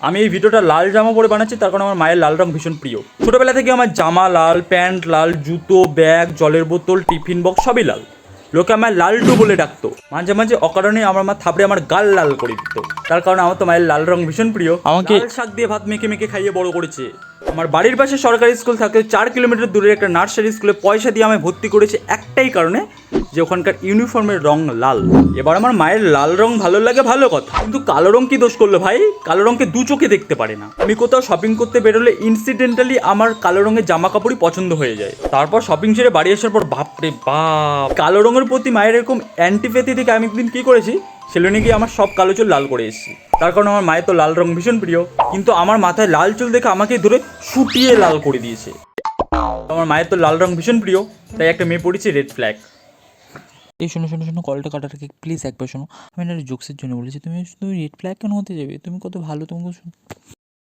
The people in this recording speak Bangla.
আমি এই ভিডিওটা লাল জামা পরে বানাচ্ছি, তার কারণ আমার মায়ের লাল রং ভীষণ প্রিয়। ছোটোবেলা থেকে আমার জামা লাল, প্যান্ট লাল, জুতো, ব্যাগ, জলের বোতল, টিফিন বক্স সবই লাল। লোকে আমায় লালটু বলে ডাকতো। মাঝে মাঝে অকারণে আমার মা থাপড়ে আমার গাল লাল করে দিত, তার কারণ আমার তো মায়ের লাল রং ভীষণ প্রিয়। আমাকে লাল শাক দিয়ে ভাত মেখে মেখে খাইয়ে বড় করেছে। আমার বাড়ির পাশে সরকারি স্কুল থাকে, 4 কিলোমিটার দূরের একটা নার্সারি স্কুলে পয়সা দিয়ে আমায় ভর্তি করেছে একটাই কারণে, যে ওখানকার ইউনিফর্মের রং লাল। এবার আমার মায়ের লাল রং ভালো লাগে ভালো কথা, কিন্তু কালো রং কি দোষ করলো ভাই? কালো রংকে দু চোখে দেখতে পারে না। আমি কোথাও শপিং করতে বেরোলে ইনসিডেন্টালি আমার কালো রঙের জামা কাপড়ই পছন্দ হয়ে যায়। তারপর শপিং সেরে বাড়ি আসার পর বাপরে বাপ, কালো রঙের প্রতি মায়ের এরকম অ্যান্টিপ্যাথি থেকে আমি একদিন কি করেছি, সেলুনে গিয়ে আমার সব কালো চুল লাল করে এসেছি। তার কারণ আমার মায়ের তো লাল রং ভীষণ প্রিয়, কিন্তু আমার মাথায় লাল চুল দেখে আমাকে ধরে শুটিয়ে লাল করে দিয়েছে। আমার মায়ের তো লাল রং ভীষণ প্রিয়, তাই একটা মেয়ে পড়েছে রেড ফ্ল্যাগ। এই শোনো শোনো শোনো, কলটা কাটার আগে প্লিজ একবার শোনো। আমি না জোকসের জন্য বলেছি, তুমি রেড ফ্ল্যাগ কেন হতে যাবে? তুমি কত ভালো, তোমাকে